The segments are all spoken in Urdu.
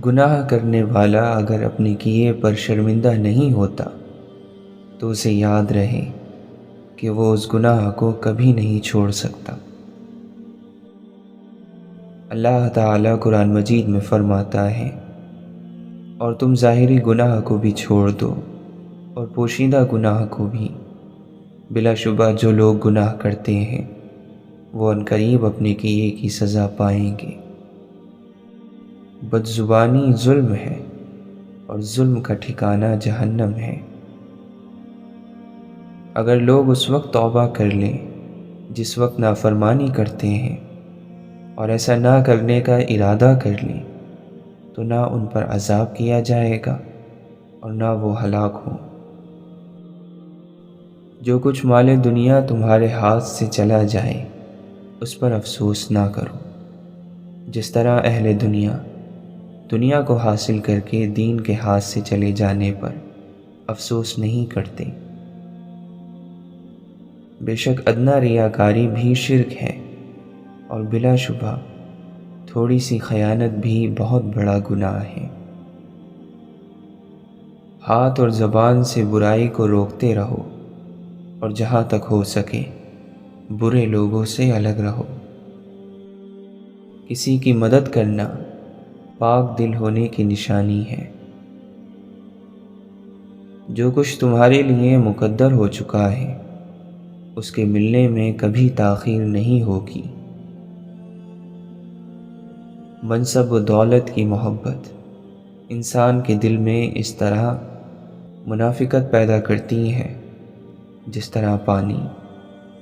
گناہ کرنے والا اگر اپنے کیے پر شرمندہ نہیں ہوتا تو اسے یاد رہے کہ وہ اس گناہ کو کبھی نہیں چھوڑ سکتا۔ اللہ تعالیٰ قرآن مجید میں فرماتا ہے، اور تم ظاہری گناہ کو بھی چھوڑ دو اور پوشیدہ گناہ کو بھی، بلا شبہ جو لوگ گناہ کرتے ہیں وہ عنقریب اپنے کیے کی سزا پائیں گے۔ بد زبانی ظلم ہے اور ظلم کا ٹھکانہ جہنم ہے۔ اگر لوگ اس وقت توبہ کر لیں جس وقت نافرمانی کرتے ہیں اور ایسا نہ کرنے کا ارادہ کر لیں تو نہ ان پر عذاب کیا جائے گا اور نہ وہ ہلاک ہوں۔ جو کچھ مال دنیا تمہارے ہاتھ سے چلا جائے اس پر افسوس نہ کرو، جس طرح اہل دنیا کو حاصل کر کے دین کے ہاتھ سے چلے جانے پر افسوس نہیں کرتے۔ بے شک ادنا ریاکاری بھی شرک ہے، اور بلا شبہ تھوڑی سی خیانت بھی بہت بڑا گناہ ہے۔ ہاتھ اور زبان سے برائی کو روکتے رہو، اور جہاں تک ہو سکے برے لوگوں سے الگ رہو۔ کسی کی مدد کرنا پاک دل ہونے کی نشانی ہے۔ جو کچھ تمہارے لیے مقدر ہو چکا ہے اس کے ملنے میں کبھی تاخیر نہیں ہوگی۔ منصب و دولت کی محبت انسان کے دل میں اس طرح منافقت پیدا کرتی ہے جس طرح پانی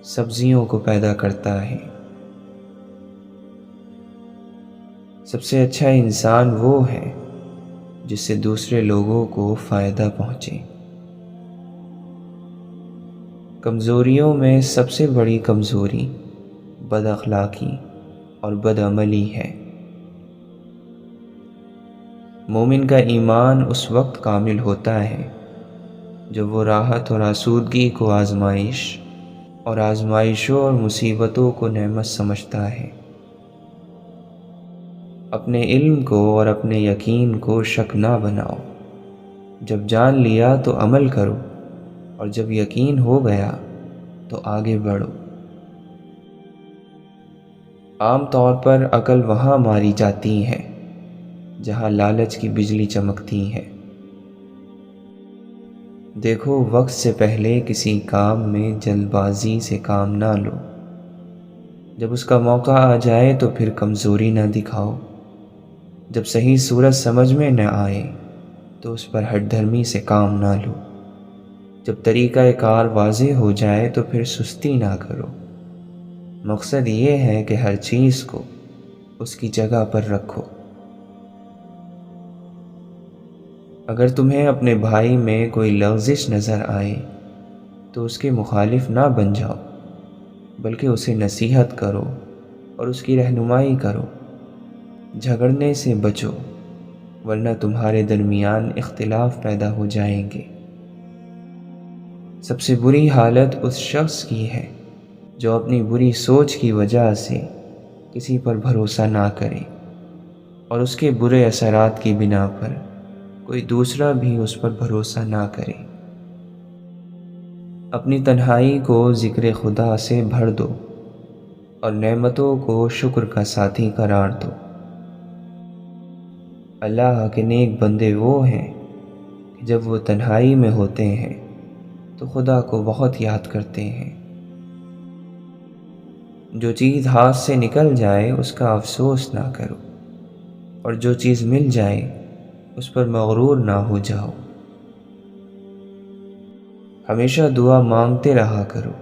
سبزیوں کو پیدا کرتا ہے۔ سب سے اچھا انسان وہ ہے جس سے دوسرے لوگوں کو فائدہ پہنچے۔ کمزوریوں میں سب سے بڑی کمزوری بد اخلاقی اور بد عملی ہے۔ مومن کا ایمان اس وقت کامل ہوتا ہے جب وہ راحت اور آسودگی کو آزمائش اور آزمائشوں اور مصیبتوں کو نعمت سمجھتا ہے۔ اپنے علم کو اور اپنے یقین کو شک نہ بناؤ۔ جب جان لیا تو عمل کرو، اور جب یقین ہو گیا تو آگے بڑھو۔ عام طور پر عقل وہاں ماری جاتی ہے جہاں لالچ کی بجلی چمکتی ہے۔ دیکھو، وقت سے پہلے کسی کام میں جلد بازی سے کام نہ لو۔ جب اس کا موقع آ جائے تو پھر کمزوری نہ دکھاؤ۔ جب صحیح صورت سمجھ میں نہ آئے تو اس پر ہٹ دھرمی سے کام نہ لو۔ جب طریقہ کار واضح ہو جائے تو پھر سستی نہ کرو۔ مقصد یہ ہے کہ ہر چیز کو اس کی جگہ پر رکھو۔ اگر تمہیں اپنے بھائی میں کوئی لغزش نظر آئے تو اس کے مخالف نہ بن جاؤ، بلکہ اسے نصیحت کرو اور اس کی رہنمائی کرو۔ جھگڑنے سے بچو، ورنہ تمہارے درمیان اختلاف پیدا ہو جائیں گے۔ سب سے بری حالت اس شخص کی ہے جو اپنی بری سوچ کی وجہ سے کسی پر بھروسہ نہ کرے، اور اس کے برے اثرات کی بنا پر کوئی دوسرا بھی اس پر بھروسہ نہ کرے۔ اپنی تنہائی کو ذکر خدا سے بھر دو اور نعمتوں کو شکر کا ساتھی قرار دو۔ اللہ کے نیک بندے وہ ہیں کہ جب وہ تنہائی میں ہوتے ہیں تو خدا کو بہت یاد کرتے ہیں۔ جو چیز ہاتھ سے نکل جائے اس کا افسوس نہ کرو، اور جو چیز مل جائے اس پر مغرور نہ ہو جاؤ۔ ہمیشہ دعا مانگتے رہا کرو،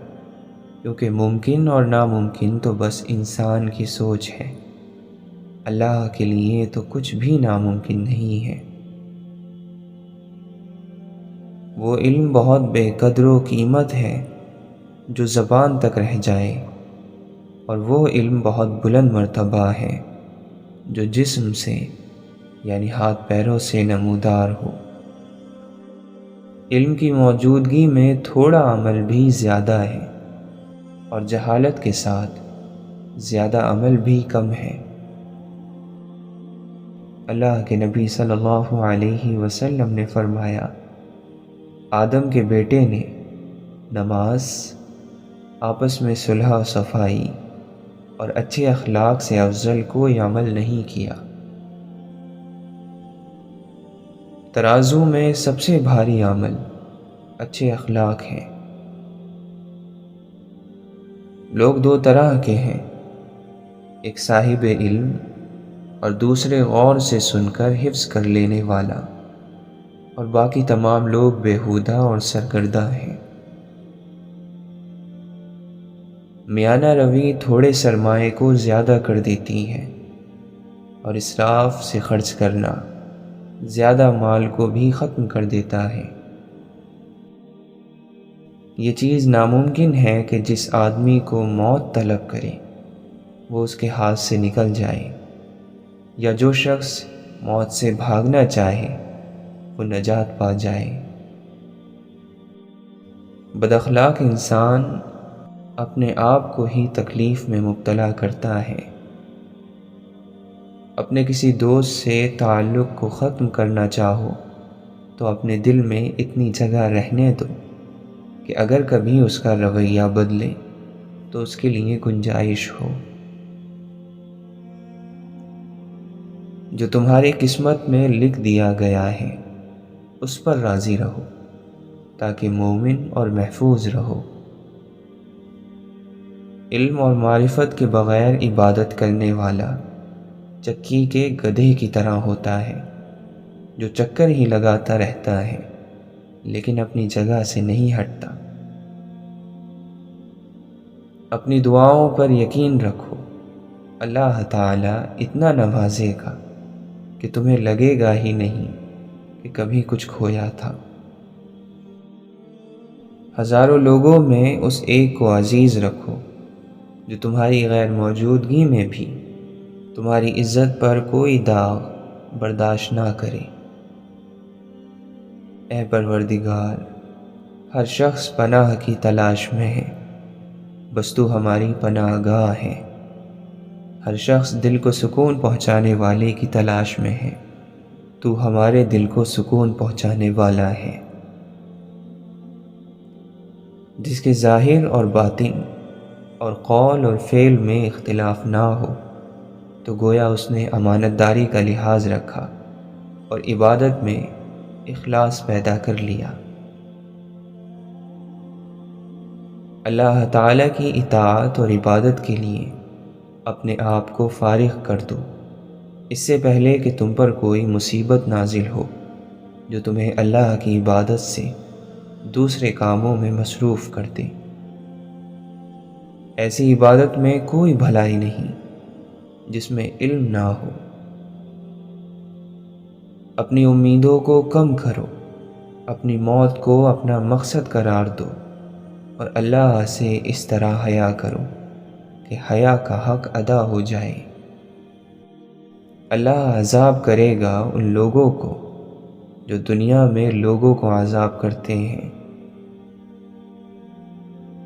کیونکہ ممکن اور ناممکن تو بس انسان کی سوچ ہے۔ اللہ کے لیے تو کچھ بھی ناممکن نہیں ہے۔ وہ علم بہت بے قدر و قیمت ہے جو زبان تک رہ جائے، اور وہ علم بہت بلند مرتبہ ہے جو جسم سے یعنی ہاتھ پیروں سے نمودار ہو۔ علم کی موجودگی میں تھوڑا عمل بھی زیادہ ہے، اور جہالت کے ساتھ زیادہ عمل بھی کم ہے۔ اللہ کے نبی صلی اللہ علیہ وسلم نے فرمایا، آدم کے بیٹے نے نماز، آپس میں صلح و صفائی اور اچھے اخلاق سے افضل کوئی عمل نہیں کیا۔ ترازو میں سب سے بھاری عمل اچھے اخلاق ہیں۔ لوگ دو طرح کے ہیں، ایک صاحب علم اور دوسرے غور سے سن کر حفظ کر لینے والا، اور باقی تمام لوگ بیہودہ اور سرگردہ ہیں۔ میانہ روی تھوڑے سرمایے کو زیادہ کر دیتی ہے، اور اسراف سے خرچ کرنا زیادہ مال کو بھی ختم کر دیتا ہے۔ یہ چیز ناممکن ہے کہ جس آدمی کو موت طلب کرے وہ اس کے ہاتھ سے نکل جائے، یا جو شخص موت سے بھاگنا چاہے وہ نجات پا جائے۔ بد اخلاق انسان اپنے آپ کو ہی تکلیف میں مبتلا کرتا ہے۔ اپنے کسی دوست سے تعلق کو ختم کرنا چاہو تو اپنے دل میں اتنی جگہ رہنے دو کہ اگر کبھی اس کا رویہ بدلے تو اس کے لیے گنجائش ہو۔ جو تمہاری قسمت میں لکھ دیا گیا ہے اس پر راضی رہو تاکہ مومن اور محفوظ رہو۔ علم اور معرفت کے بغیر عبادت کرنے والا چکی کے گدھے کی طرح ہوتا ہے، جو چکر ہی لگاتا رہتا ہے لیکن اپنی جگہ سے نہیں ہٹتا۔ اپنی دعاؤں پر یقین رکھو، اللہ تعالیٰ اتنا نوازے گا کہ تمہیں لگے گا ہی نہیں کہ کبھی کچھ کھویا تھا۔ ہزاروں لوگوں میں اس ایک کو عزیز رکھو جو تمہاری غیر موجودگی میں بھی تمہاری عزت پر کوئی داغ برداشت نہ کرے۔ اے پروردگار، ہر شخص پناہ کی تلاش میں ہے، بس تو ہماری پناہ گاہ ہے۔ ہر شخص دل کو سکون پہنچانے والے کی تلاش میں ہے، تو ہمارے دل کو سکون پہنچانے والا ہے۔ جس کے ظاہر اور باطن اور قول اور فعل میں اختلاف نہ ہو تو گویا اس نے امانت داری کا لحاظ رکھا اور عبادت میں اخلاص پیدا کر لیا۔ اللہ تعالیٰ کی اطاعت اور عبادت کے لیے اپنے آپ کو فارغ کر دو، اس سے پہلے کہ تم پر کوئی مصیبت نازل ہو جو تمہیں اللہ کی عبادت سے دوسرے کاموں میں مصروف کر دے۔ ایسی عبادت میں کوئی بھلائی نہیں جس میں علم نہ ہو۔ اپنی امیدوں کو کم کرو، اپنی موت کو اپنا مقصد قرار دو، اور اللہ سے اس طرح حیا کرو کہ حیا کا حق ادا ہو جائے۔ اللہ عذاب کرے گا ان لوگوں کو جو دنیا میں لوگوں کو عذاب کرتے ہیں،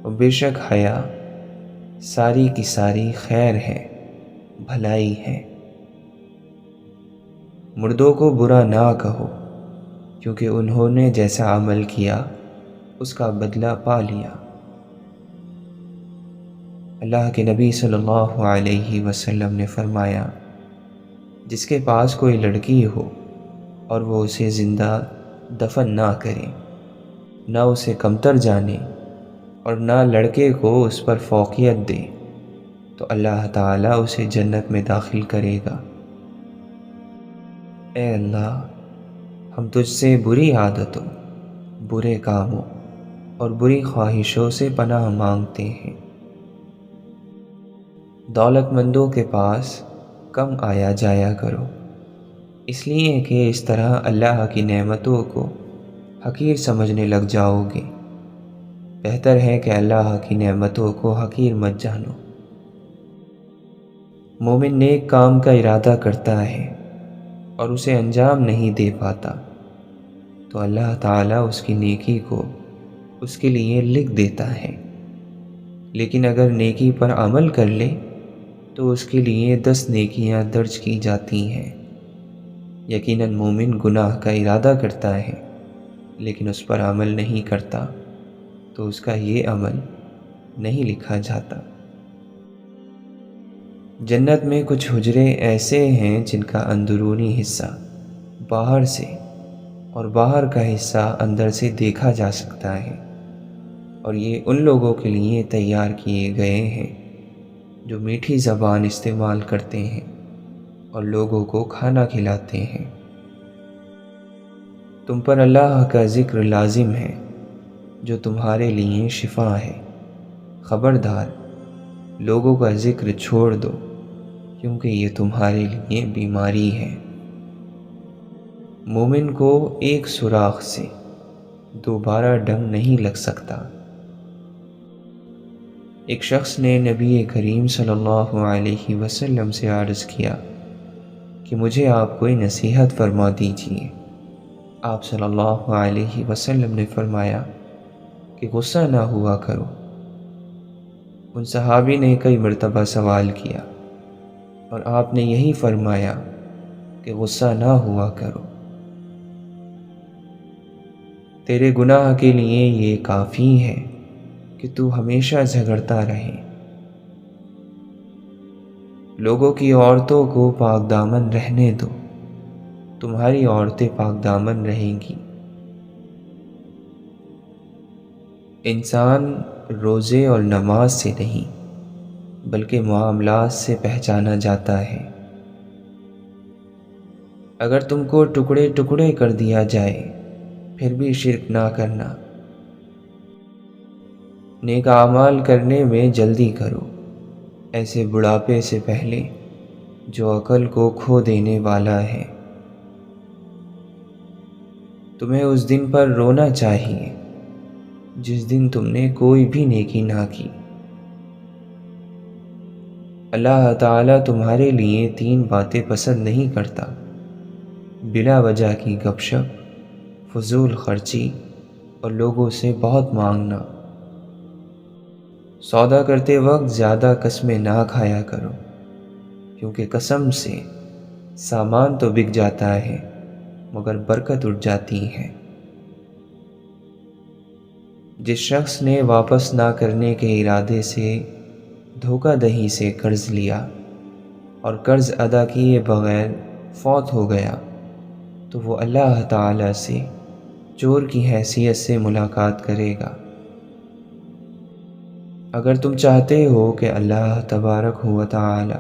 اور بے شک حیا ساری کی ساری خیر ہے، بھلائی ہے۔ مردوں کو برا نہ کہو کیونکہ انہوں نے جیسا عمل کیا اس کا بدلہ پا لیا۔ اللہ کے نبی صلی اللہ علیہ وسلم نے فرمایا، جس کے پاس کوئی لڑکی ہو اور وہ اسے زندہ دفن نہ کرے، نہ اسے کمتر جانے اور نہ لڑکے کو اس پر فوقیت دے، تو اللہ تعالیٰ اسے جنت میں داخل کرے گا۔ اے اللہ، ہم تجھ سے بری عادتوں، برے کاموں اور بری خواہشوں سے پناہ مانگتے ہیں۔ دولت مندوں کے پاس کم آیا جایا کرو، اس لیے کہ اس طرح اللہ کی نعمتوں کو حقیر سمجھنے لگ جاؤ گے۔ بہتر ہے کہ اللہ کی نعمتوں کو حقیر مت جانو۔ مومن نیک کام کا ارادہ کرتا ہے اور اسے انجام نہیں دے پاتا تو اللہ تعالیٰ اس کی نیکی کو اس کے لیے لکھ دیتا ہے، لیکن اگر نیکی پر عمل کر لے تو اس کے لیے 10 نیکیاں درج کی جاتی ہیں۔ یقیناً مومن گناہ کا ارادہ کرتا ہے لیکن اس پر عمل نہیں کرتا تو اس کا یہ عمل نہیں لکھا جاتا۔ جنت میں کچھ حجرے ایسے ہیں جن کا اندرونی حصہ باہر سے اور باہر کا حصہ اندر سے دیکھا جا سکتا ہے، اور یہ ان لوگوں کے لیے تیار کیے گئے ہیں جو میٹھی زبان استعمال کرتے ہیں اور لوگوں کو کھانا کھلاتے ہیں۔ تم پر اللہ کا ذکر لازم ہے جو تمہارے لیے شفا ہے۔ خبردار لوگوں کا ذکر چھوڑ دو کیونکہ یہ تمہارے لیے بیماری ہے۔ مومن کو ایک سوراخ سے دوبارہ ڈنگ نہیں لگ سکتا۔ ایک شخص نے نبی کریم صلی اللہ علیہ وسلم سے عرض کیا کہ مجھے آپ کوئی نصیحت فرما دیجیے۔ آپ صلی اللہ علیہ وسلم نے فرمایا کہ غصہ نہ ہوا کرو۔ ان صحابی نے کئی مرتبہ سوال کیا اور آپ نے یہی فرمایا کہ غصہ نہ ہوا کرو۔ تیرے گناہ کے لیے یہ کافی ہے کہ تو ہمیشہ جھگڑتا رہے۔ لوگوں کی عورتوں کو پاک دامن رہنے دو، تمہاری عورتیں پاک دامن رہیں گی۔ انسان روزے اور نماز سے نہیں بلکہ معاملات سے پہچانا جاتا ہے۔ اگر تم کو ٹکڑے ٹکڑے کر دیا جائے پھر بھی شرک نہ کرنا۔ نیک اعمال کرنے میں جلدی کرو، ایسے بڑھاپے سے پہلے جو عقل کو کھو دینے والا ہے۔ تمہیں اس دن پر رونا چاہیے جس دن تم نے کوئی بھی نیکی نہ کی۔ اللہ تعالیٰ تمہارے لیے 3 باتیں پسند نہیں کرتا: بلا وجہ کی گپ شپ، فضول خرچی اور لوگوں سے بہت مانگنا۔ سودا کرتے وقت زیادہ قسمیں نہ کھایا کرو کیونکہ قسم سے سامان تو بک جاتا ہے مگر برکت اٹھ جاتی ہے۔ جس شخص نے واپس نہ کرنے کے ارادے سے دھوکہ دہی سے قرض لیا اور قرض ادا کیے بغیر فوت ہو گیا تو وہ اللہ تعالیٰ سے چور کی حیثیت سے ملاقات کرے گا۔ اگر تم چاہتے ہو کہ اللہ تبارک و تعالی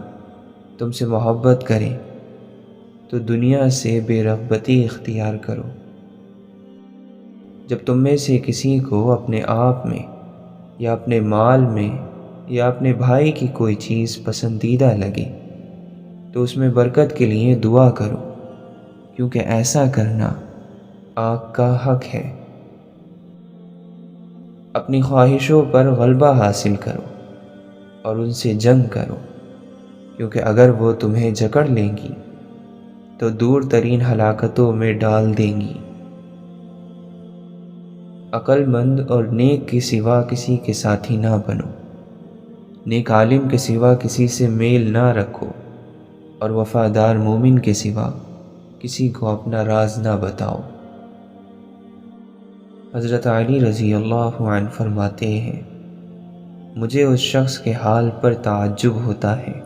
تم سے محبت کرے تو دنیا سے بے رغبتی اختیار کرو۔ جب تم میں سے کسی کو اپنے آپ میں یا اپنے مال میں یا اپنے بھائی کی کوئی چیز پسندیدہ لگے تو اس میں برکت کے لیے دعا کرو کیونکہ ایسا کرنا آگ کا حق ہے۔ اپنی خواہشوں پر غلبہ حاصل کرو اور ان سے جنگ کرو کیونکہ اگر وہ تمہیں جکڑ لیں گی تو دور ترین ہلاکتوں میں ڈال دیں گی۔ عقل مند اور نیک کے سوا کسی کے ساتھی نہ بنو، نیک عالم کے سوا کسی سے میل نہ رکھو اور وفادار مومن کے سوا کسی کو اپنا راز نہ بتاؤ۔ حضرت علی رضی اللہ عنہ فرماتے ہیں، مجھے اس شخص کے حال پر تعجب ہوتا ہے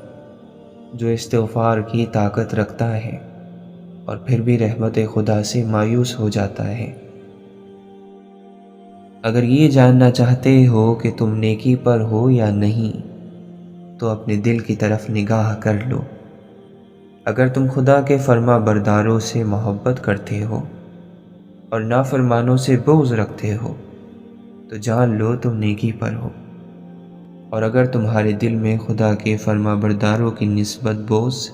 جو استغفار کی طاقت رکھتا ہے اور پھر بھی رحمت خدا سے مایوس ہو جاتا ہے۔ اگر یہ جاننا چاہتے ہو کہ تم نیکی پر ہو یا نہیں تو اپنے دل کی طرف نگاہ کر لو۔ اگر تم خدا کے فرما برداروں سے محبت کرتے ہو اور نافرمانوں سے بغض رکھتے ہو تو جان لو تم نیکی پر ہو، اور اگر تمہارے دل میں خدا کے فرما برداروں کی نسبت بغض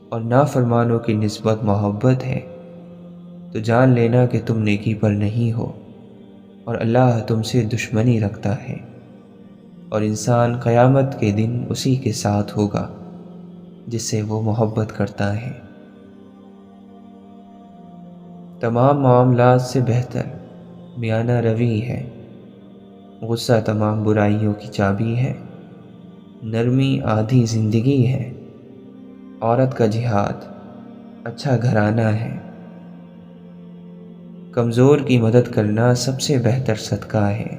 اور نافرمانوں کی نسبت محبت ہے تو جان لینا کہ تم نیکی پر نہیں ہو اور اللہ تم سے دشمنی رکھتا ہے، اور انسان قیامت کے دن اسی کے ساتھ ہوگا جس سے وہ محبت کرتا ہے۔ تمام معاملات سے بہتر میانہ روی ہے۔ غصہ تمام برائیوں کی چابی ہے، نرمی آدھی زندگی ہے۔ عورت کا جہاد اچھا گھرانہ ہے۔ کمزور کی مدد کرنا سب سے بہتر صدقہ ہے،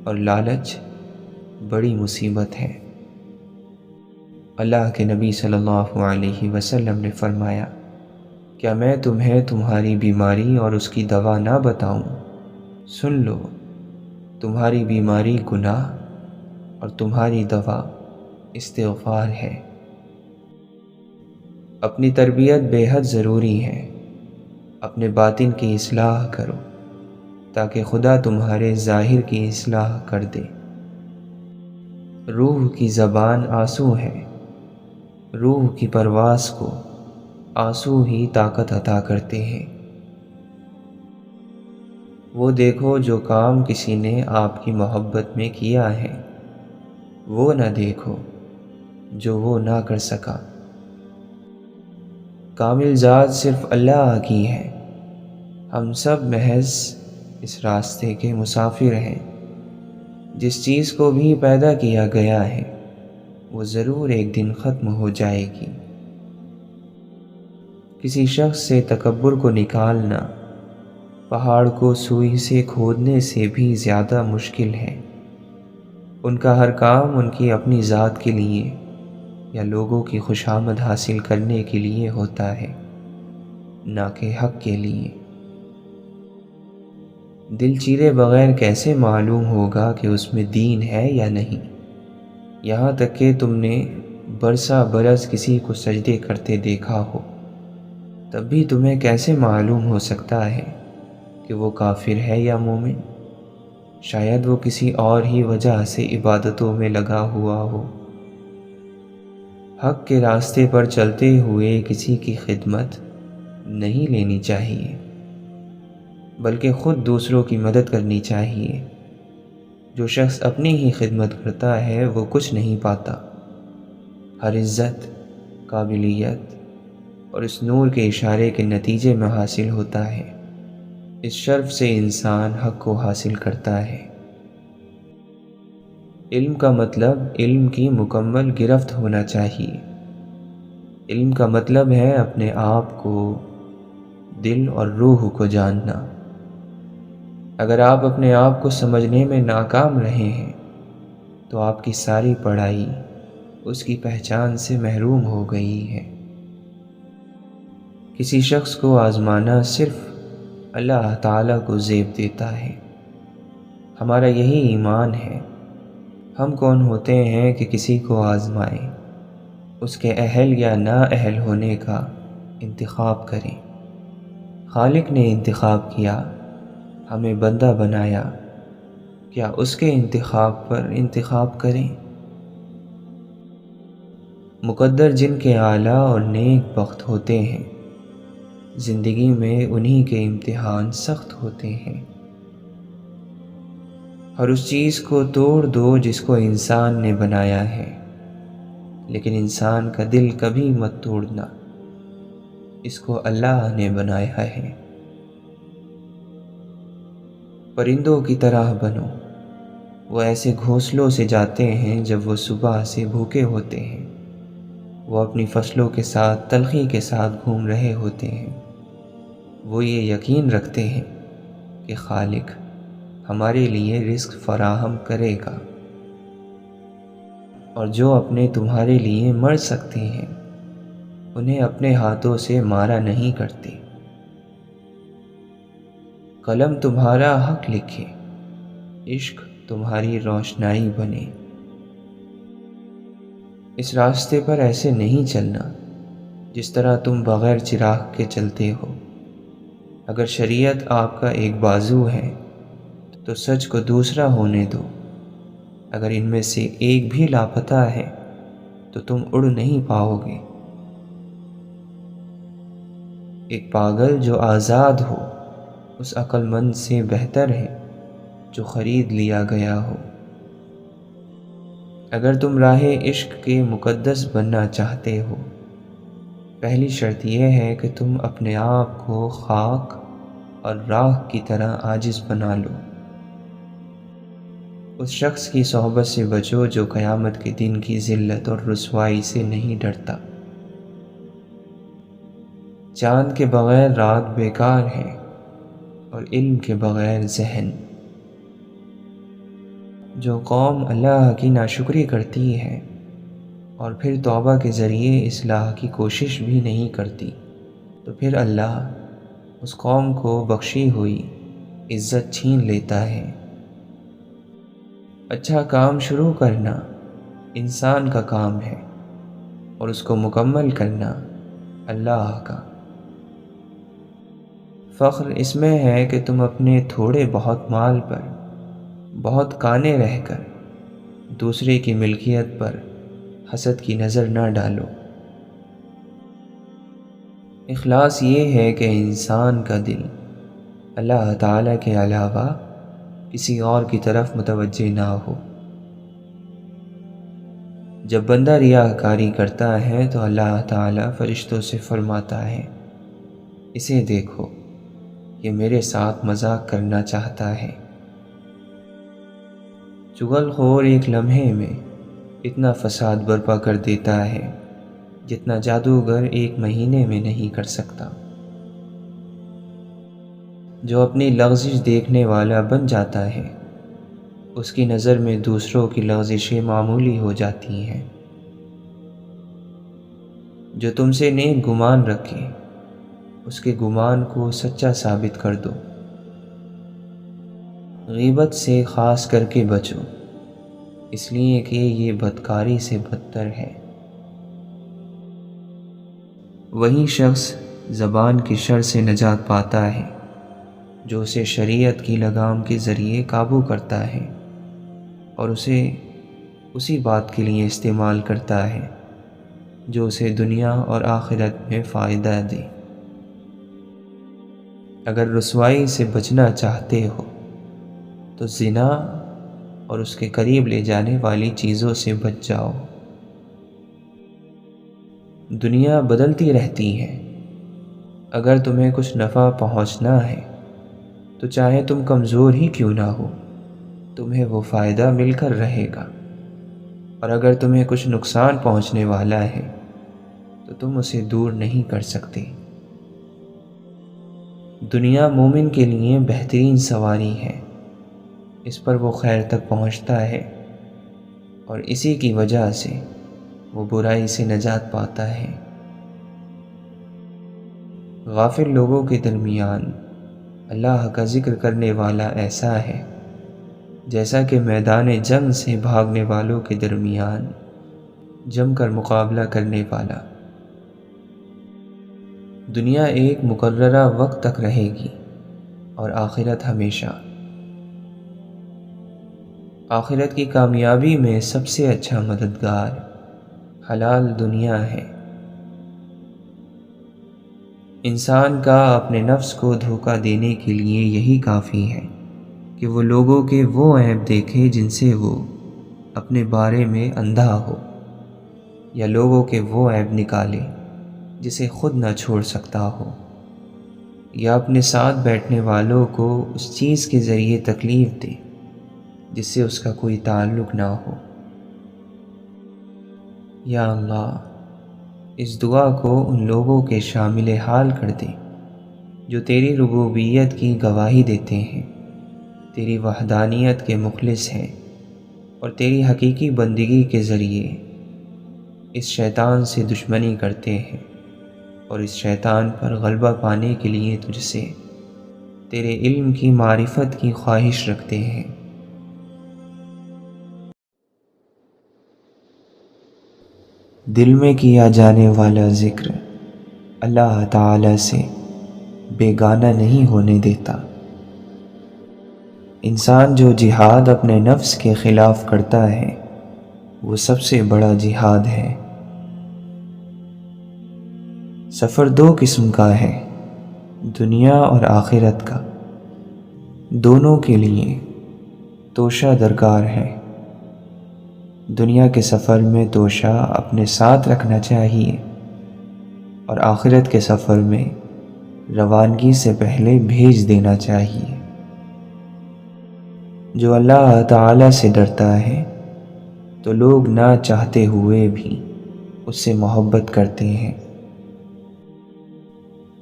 اور لالچ بڑی مصیبت ہے۔ اللہ کے نبی صلی اللہ علیہ وسلم نے فرمایا، کیا میں تمہیں تمہاری بیماری اور اس کی دوا نہ بتاؤں؟ سن لو، تمہاری بیماری گناہ اور تمہاری دوا استغفار ہے۔ اپنی تربیت بے حد ضروری ہے۔ اپنے باطن کی اصلاح کرو تاکہ خدا تمہارے ظاہر کی اصلاح کر دے۔ روح کی زبان آنسو ہے۔ روح کی پرواز کو آنسو ہی طاقت عطا کرتے ہیں۔ وہ دیکھو جو کام کسی نے آپ کی محبت میں کیا ہے، وہ نہ دیکھو جو وہ نہ کر سکا۔ کامل ذات صرف اللہ کی ہے۔ ہم سب محض اس راستے کے مسافر ہیں۔ جس چیز کو بھی پیدا کیا گیا ہے وہ ضرور ایک دن ختم ہو جائے گی۔ کسی شخص سے تکبر کو نکالنا پہاڑ کو سوئی سے کھودنے سے بھی زیادہ مشکل ہے۔ ان کا ہر کام ان کی اپنی ذات کے لیے یا لوگوں کی خوشامد حاصل کرنے کے لیے ہوتا ہے، نہ کہ حق کے لیے۔ دل چیرے بغیر کیسے معلوم ہوگا کہ اس میں دین ہے یا نہیں؟ یہاں تک کہ تم نے برسا برس کسی کو سجدے کرتے دیکھا ہو، تب بھی تمہیں کیسے معلوم ہو سکتا ہے کہ وہ کافر ہے یا مومن؟ شاید وہ کسی اور ہی وجہ سے عبادتوں میں لگا ہوا ہو۔ حق کے راستے پر چلتے ہوئے کسی کی خدمت نہیں لینی چاہیے، بلکہ خود دوسروں کی مدد کرنی چاہیے۔ جو شخص اپنی ہی خدمت کرتا ہے وہ کچھ نہیں پاتا۔ ہر عزت، قابلیت اور اس نور کے اشارے کے نتیجے میں حاصل ہوتا ہے۔ اس شرف سے انسان حق کو حاصل کرتا ہے۔ علم کا مطلب علم کی مکمل گرفت ہونا چاہیے۔ علم کا مطلب ہے اپنے آپ کو، دل اور روح کو جاننا۔ اگر آپ اپنے آپ کو سمجھنے میں ناکام رہے ہیں تو آپ کی ساری پڑھائی اس کی پہچان سے محروم ہو گئی ہے۔ کسی شخص کو آزمانا صرف اللہ تعالیٰ کو زیب دیتا ہے۔ ہمارا یہی ایمان ہے۔ ہم کون ہوتے ہیں کہ کسی کو آزمائیں، اس کے اہل یا نااہل ہونے کا انتخاب کریں؟ خالق نے انتخاب کیا، ہمیں بندہ بنایا، کیا اس کے انتخاب پر انتخاب کریں؟ مقدر جن کے اعلیٰ اور نیک بخت ہوتے ہیں، زندگی میں انہی کے امتحان سخت ہوتے ہیں۔ اور اس چیز کو توڑ دو جس کو انسان نے بنایا ہے، لیکن انسان کا دل کبھی مت توڑنا، اس کو اللہ نے بنایا ہے۔ پرندوں کی طرح بنو، وہ ایسے گھونسلوں سے جاتے ہیں جب وہ صبح سے بھوکے ہوتے ہیں۔ وہ اپنی فصلوں کے ساتھ تلخی کے ساتھ گھوم رہے ہوتے ہیں۔ وہ یہ یقین رکھتے ہیں کہ خالق ہمارے لیے رزق فراہم کرے گا، اور جو اپنے تمہارے لیے مر سکتے ہیں انہیں اپنے ہاتھوں سے مارا نہیں کرتے۔ قلم تمہارا حق لکھے، عشق تمہاری روشنائی بنے۔ اس راستے پر ایسے نہیں چلنا جس طرح تم بغیر چراغ کے چلتے ہو۔ اگر شریعت آپ کا ایک بازو ہے تو سچ کو دوسرا ہونے دو۔ اگر ان میں سے ایک بھی لاپتہ ہے تو تم اڑ نہیں پاؤ گے۔ ایک پاگل جو آزاد ہو اس عقل مند سے بہتر ہے جو خرید لیا گیا ہو۔ اگر تم راہ عشق کے مقدس بننا چاہتے ہو، پہلی شرط یہ ہے کہ تم اپنے آپ کو خاک اور راکھ کی طرح عاجز بنا لو۔ اس شخص کی صحبت سے بچو جو قیامت کے دن کی ذلت اور رسوائی سے نہیں ڈرتا۔ چاند کے بغیر رات بیکار ہے اور علم کے بغیر ذہن۔ جو قوم اللہ کی ناشکری کرتی ہے اور پھر توبہ کے ذریعے اصلاح کی کوشش بھی نہیں کرتی، تو پھر اللہ اس قوم کو بخشی ہوئی عزت چھین لیتا ہے۔ اچھا کام شروع کرنا انسان کا کام ہے اور اس کو مکمل کرنا اللہ کا۔ فخر اس میں ہے کہ تم اپنے تھوڑے بہت مال پر بہت قانے رہ کر دوسرے کی ملکیت پر حسد کی نظر نہ ڈالو۔ اخلاص یہ ہے کہ انسان کا دل اللہ تعالیٰ کے علاوہ کسی اور کی طرف متوجہ نہ ہو۔ جب بندہ ریاکاری کرتا ہے تو اللہ تعالیٰ فرشتوں سے فرماتا ہے، اسے دیکھو، یہ میرے ساتھ مذاق کرنا چاہتا ہے۔ چغل خور ایک لمحے میں اتنا فساد برپا کر دیتا ہے جتنا جادوگر ایک مہینے میں نہیں کر سکتا۔ جو اپنی لغزش دیکھنے والا بن جاتا ہے، اس کی نظر میں دوسروں کی لغزشیں معمولی ہو جاتی ہیں۔ جو تم سے نیک گمان رکھے، اس کے گمان کو سچا ثابت کر دو۔ غیبت سے خاص کر کے بچو، اس لیے کہ یہ بدکاری سے بدتر ہے۔ وہی شخص زبان کی شر سے نجات پاتا ہے جو اسے شریعت کی لگام کے ذریعے قابو کرتا ہے اور اسے اسی بات کے لیے استعمال کرتا ہے جو اسے دنیا اور آخرت میں فائدہ دے۔ اگر رسوائی سے بچنا چاہتے ہو تو زنا اور اس کے قریب لے جانے والی چیزوں سے بچ جاؤ۔ دنیا بدلتی رہتی ہے، اگر تمہیں کچھ نفع پہنچنا ہے تو چاہے تم کمزور ہی کیوں نہ ہو، تمہیں وہ فائدہ مل کر رہے گا، اور اگر تمہیں کچھ نقصان پہنچنے والا ہے تو تم اسے دور نہیں کر سکتے۔ دنیا مومن کے لیے بہترین سواری ہے، اس پر وہ خیر تک پہنچتا ہے اور اسی کی وجہ سے وہ برائی سے نجات پاتا ہے۔ غافل لوگوں کے درمیان اللہ کا ذکر کرنے والا ایسا ہے جیسا کہ میدان جنگ سے بھاگنے والوں کے درمیان جم کر مقابلہ کرنے والا۔ دنیا ایک مقررہ وقت تک رہے گی اور آخرت ہمیشہ۔ آخرت کی کامیابی میں سب سے اچھا مددگار حلال دنیا ہے۔ انسان کا اپنے نفس کو دھوکہ دینے کے لیے یہی کافی ہے کہ وہ لوگوں کے وہ عیب دیکھے جن سے وہ اپنے بارے میں اندھا ہو، یا لوگوں کے وہ عیب نکالے جسے خود نہ چھوڑ سکتا ہو، یا اپنے ساتھ بیٹھنے والوں کو اس چیز کے ذریعے تکلیف دے جس سے اس کا کوئی تعلق نہ ہو۔ یا اللہ، اس دعا کو ان لوگوں کے شامل حال کر دے جو تیری ربوبیت کی گواہی دیتے ہیں، تیری وحدانیت کے مخلص ہیں اور تیری حقیقی بندگی کے ذریعے اس شیطان سے دشمنی کرتے ہیں اور اس شیطان پر غلبہ پانے کے لیے تجھ سے تیرے علم کی معرفت کی خواہش رکھتے ہیں۔ دل میں کیا جانے والا ذکر اللہ تعالی سے بیگانہ نہیں ہونے دیتا۔ انسان جو جہاد اپنے نفس کے خلاف کرتا ہے وہ سب سے بڑا جہاد ہے۔ سفر دو قسم کا ہے، دنیا اور آخرت کا، دونوں کے لیے توشہ درکار ہے۔ دنیا کے سفر میں توشہ اپنے ساتھ رکھنا چاہیے اور آخرت کے سفر میں روانگی سے پہلے بھیج دینا چاہیے۔ جو اللہ تعالی سے ڈرتا ہے تو لوگ نہ چاہتے ہوئے بھی اس سے محبت کرتے ہیں۔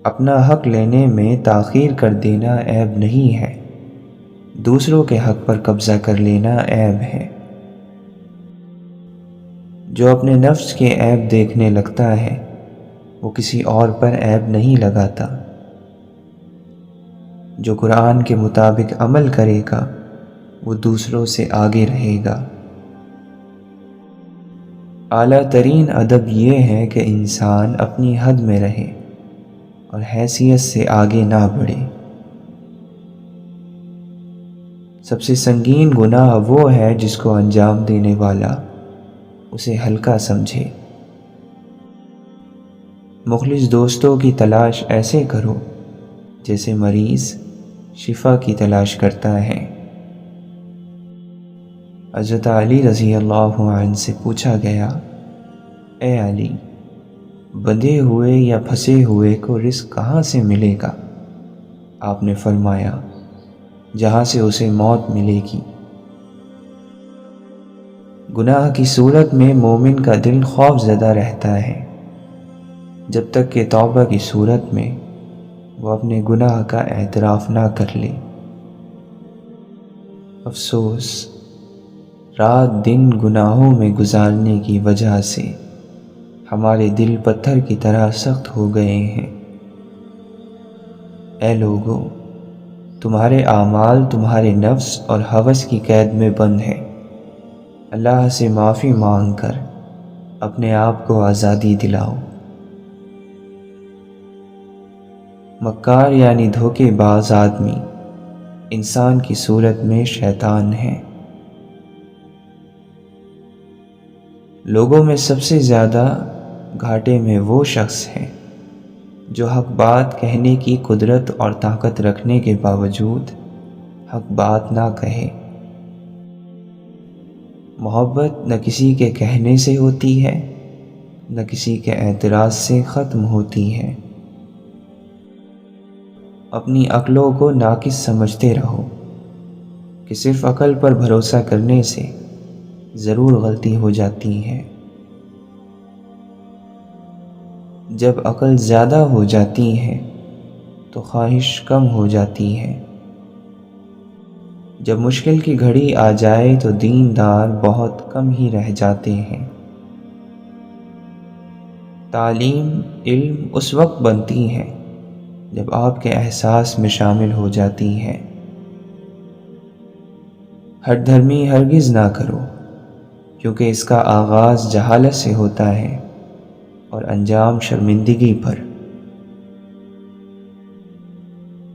اپنا حق لینے میں تاخیر کر دینا عیب نہیں ہے، دوسروں کے حق پر قبضہ کر لینا عیب ہے۔ جو اپنے نفس کے عیب دیکھنے لگتا ہے وہ کسی اور پر عیب نہیں لگاتا۔ جو قرآن کے مطابق عمل کرے گا وہ دوسروں سے آگے رہے گا۔ اعلیٰ ترین ادب یہ ہے کہ انسان اپنی حد میں رہے اور حیثیت سے آگے نہ بڑھے۔ سب سے سنگین گناہ وہ ہے جس کو انجام دینے والا اسے ہلکا سمجھے۔ مخلص دوستوں کی تلاش ایسے کرو جیسے مریض شفا کی تلاش کرتا ہے۔ حضرت علی رضی اللہ عنہ سے پوچھا گیا، اے علی، بندھے ہوئے یا پھنسے ہوئے کو رزق کہاں سے ملے گا؟ آپ نے فرمایا، جہاں سے اسے موت ملے گی۔ گناہ کی صورت میں مومن کا دل خوف زدہ رہتا ہے جب تک کہ توبہ کی صورت میں وہ اپنے گناہ کا اعتراف نہ کر لے۔ افسوس، رات دن گناہوں میں گزارنے کی وجہ سے ہمارے دل پتھر کی طرح سخت ہو گئے ہیں۔ اے لوگو، تمہارے اعمال تمہارے نفس اور ہوس کی قید میں بند ہیں۔ اللہ سے معافی مانگ کر اپنے آپ کو آزادی دلاؤ۔ مکار یعنی دھوکے باز آدمی انسان کی صورت میں شیطان ہے۔ لوگوں میں سب سے زیادہ گھاٹے میں وہ شخص ہے جو حق بات کہنے کی قدرت اور طاقت رکھنے کے باوجود حق بات نہ کہے۔ محبت نہ کسی کے کہنے سے ہوتی ہے نہ کسی کے اعتراض سے ختم ہوتی ہے۔ اپنی عقلوں کو ناقص سمجھتے رہو کہ صرف عقل پر بھروسہ کرنے سے ضرور غلطی ہو جاتی ہے۔ جب عقل زیادہ ہو جاتی ہے تو خواہش کم ہو جاتی ہے۔ جب مشکل کی گھڑی آ جائے تو دیندار بہت کم ہی رہ جاتے ہیں۔ تعلیم علم اس وقت بنتی ہے جب آپ کے احساس میں شامل ہو جاتی ہے۔ ہٹ دھرمی ہرگز نہ کرو، کیونکہ اس کا آغاز جہالت سے ہوتا ہے اور انجام شرمندگی پر۔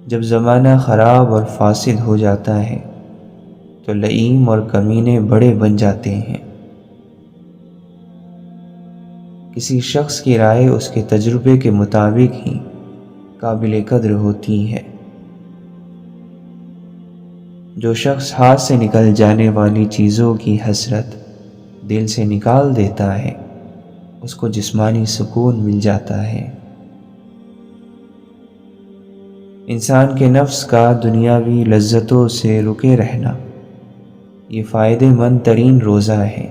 جب زمانہ خراب اور فاسد ہو جاتا ہے تو لئیم اور کمینے بڑے بن جاتے ہیں۔ کسی شخص کی رائے اس کے تجربے کے مطابق ہی قابل قدر ہوتی ہے۔ جو شخص ہاتھ سے نکل جانے والی چیزوں کی حسرت دل سے نکال دیتا ہے اس کو جسمانی سکون مل جاتا ہے۔ انسان کے نفس کا دنیاوی لذتوں سے رکے رہنا یہ فائدہ مند ترین روزہ ہے۔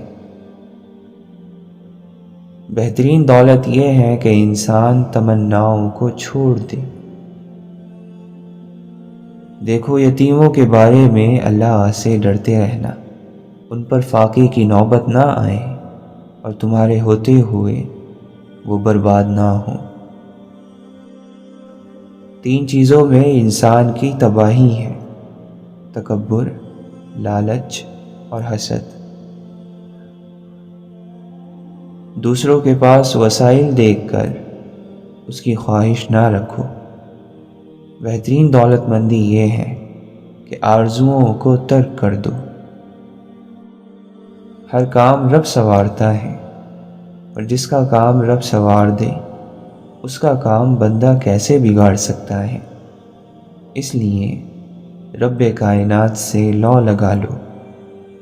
بہترین دولت یہ ہے کہ انسان تمناؤں کو چھوڑ دے۔ دیکھو، یتیموں کے بارے میں اللہ سے ڈرتے رہنا، ان پر فاقے کی نوبت نہ آئے اور تمہارے ہوتے ہوئے وہ برباد نہ ہوں۔ 3 چیزوں میں انسان کی تباہی ہے: تکبر، لالچ اور حسد۔ دوسروں کے پاس وسائل دیکھ کر اس کی خواہش نہ رکھو۔ بہترین دولت مندی یہ ہے کہ آرزوؤں کو ترک کر دو۔ ہر کام رب سنوارتا ہے، اور جس کا کام رب سنوار دے اس کا کام بندہ کیسے بگاڑ سکتا ہے؟ اس لیے رب کائنات سے لو لگا لو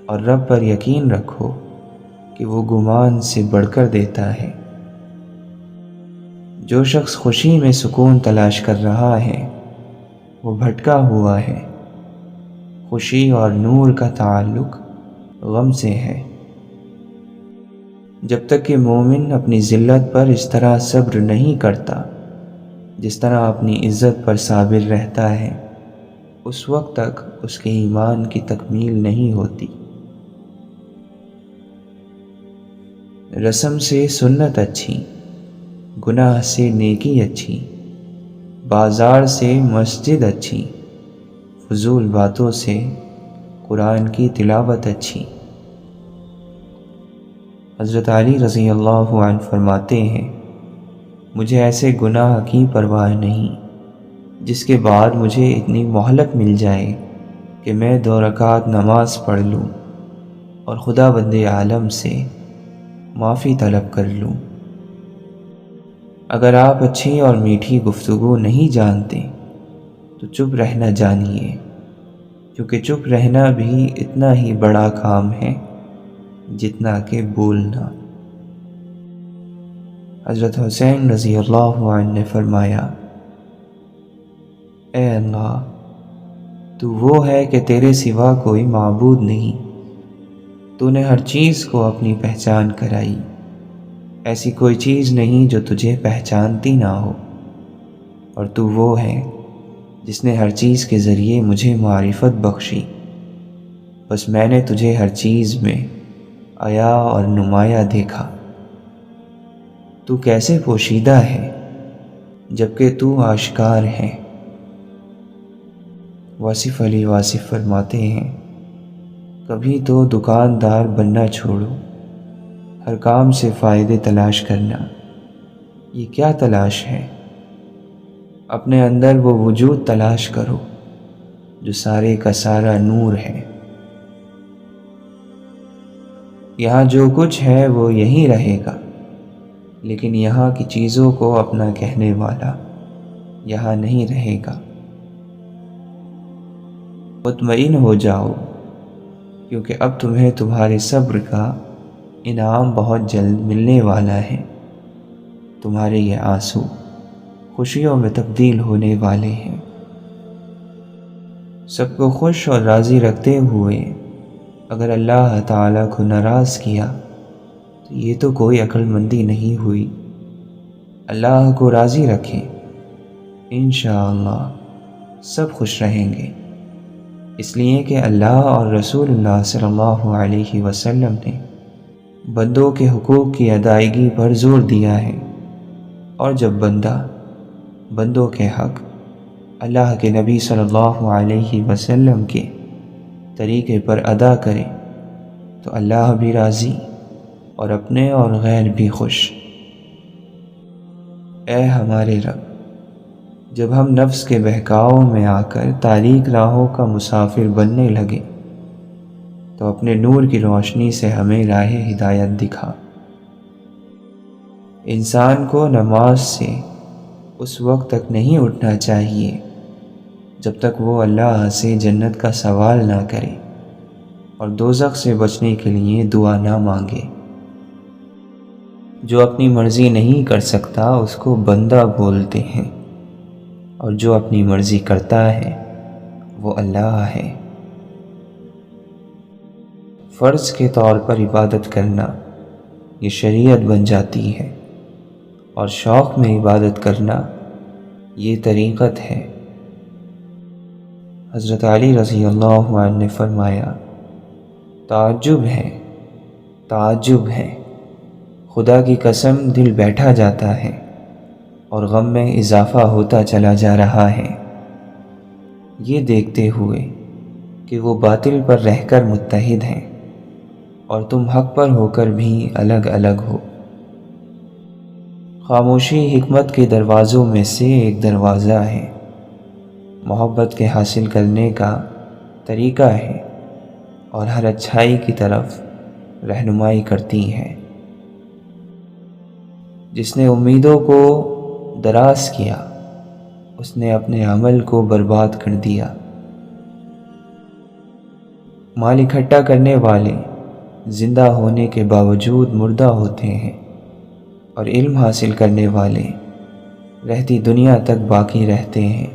اور رب پر یقین رکھو کہ وہ گمان سے بڑھ کر دیتا ہے۔ جو شخص خوشی میں سکون تلاش کر رہا ہے وہ بھٹکا ہوا ہے۔ خوشی اور نور کا تعلق غم سے ہے۔ جب تک کہ مومن اپنی ذلت پر اس طرح صبر نہیں کرتا جس طرح اپنی عزت پر صابر رہتا ہے اس وقت تک اس کے ایمان کی تکمیل نہیں ہوتی۔ رسم سے سنت اچھی، گناہ سے نیکی اچھی، بازار سے مسجد اچھی، فضول باتوں سے قرآن کی تلاوت اچھی۔ حضرت علی رضی اللہ عنہ فرماتے ہیں، مجھے ایسے گناہ کی پرواہ نہیں جس کے بعد مجھے اتنی مہلت مل جائے کہ میں 2 رکعت نماز پڑھ لوں اور خدا بند عالم سے معافی طلب کر لوں۔ اگر آپ اچھی اور میٹھی گفتگو نہیں جانتے تو چپ رہنا جانیے، کیونکہ چپ رہنا بھی اتنا ہی بڑا کام ہے جتنا کہ بولنا۔ حضرت حسین رضی اللہ عنہ نے فرمایا، اے اللہ، تو وہ ہے کہ تیرے سوا کوئی معبود نہیں، تو نے ہر چیز کو اپنی پہچان کرائی، ایسی کوئی چیز نہیں جو تجھے پہچانتی نہ ہو، اور تو وہ ہے جس نے ہر چیز کے ذریعے مجھے معرفت بخشی، بس میں نے تجھے ہر چیز میں عیا اور نمایاں دیکھا۔ تو کیسے پوشیدہ ہے جبکہ تو آشکار ہے۔ واصف علی واصف فرماتے ہیں، کبھی تو دکاندار بننا چھوڑو، ہر کام سے فائدے تلاش کرنا۔ یہ کیا تلاش ہے؟ اپنے اندر وہ وجود تلاش کرو جو سارے کا سارا نور ہے۔ یہاں جو کچھ ہے وہ یہی رہے گا، لیکن یہاں کی چیزوں کو اپنا کہنے والا یہاں نہیں رہے گا۔ مطمئن ہو جاؤ، کیونکہ اب تمہیں تمہارے صبر کا انعام بہت جلد ملنے والا ہے۔ تمہارے یہ آنسو خوشیوں میں تبدیل ہونے والے ہیں۔ سب کو خوش اور راضی رکھتے ہوئے اگر اللہ تعالیٰ کو ناراض کیا تو یہ تو کوئی عقل مندی نہیں ہوئی۔ اللہ کو راضی رکھیں، انشاءاللہ سب خوش رہیں گے، اس لیے کہ اللہ اور رسول اللہ صلی اللہ علیہ وسلم نے بندوں کے حقوق کی ادائیگی پر زور دیا ہے، اور جب بندوں کے حق اللہ کے نبی صلی اللہ علیہ وسلم کے طریقے پر ادا کرے تو اللہ بھی راضی اور اپنے اور غیر بھی خوش۔ اے ہمارے رب، جب ہم نفس کے بہکاؤ میں آ کر تاریک راہوں کا مسافر بننے لگے تو اپنے نور کی روشنی سے ہمیں راہ ہدایت دکھا۔ انسان کو نماز سے اس وقت تک نہیں اٹھنا چاہیے جب تک وہ اللہ سے جنت کا سوال نہ کرے اور دوزخ سے بچنے کے لیے دعا نہ مانگے۔ جو اپنی مرضی نہیں کر سکتا اس کو بندہ بولتے ہیں، اور جو اپنی مرضی کرتا ہے وہ اللہ ہے۔ فرض کے طور پر عبادت کرنا یہ شریعت بن جاتی ہے، اور شوق میں عبادت کرنا یہ طریقت ہے۔ حضرت علی رضی اللہ عنہ نے فرمایا، تعجب ہے، خدا کی قسم دل بیٹھا جاتا ہے اور غم میں اضافہ ہوتا چلا جا رہا ہے، یہ دیکھتے ہوئے کہ وہ باطل پر رہ کر متحد ہیں اور تم حق پر ہو کر بھی الگ الگ ہو۔ خاموشی حکمت کے دروازوں میں سے ایک دروازہ ہے، محبت کے حاصل کرنے کا طریقہ ہے اور ہر اچھائی کی طرف رہنمائی کرتی ہے۔ جس نے امیدوں کو دراز کیا اس نے اپنے عمل کو برباد کر دیا۔ مال اکٹھا کرنے والے زندہ ہونے کے باوجود مردہ ہوتے ہیں، اور علم حاصل کرنے والے رہتی دنیا تک باقی رہتے ہیں۔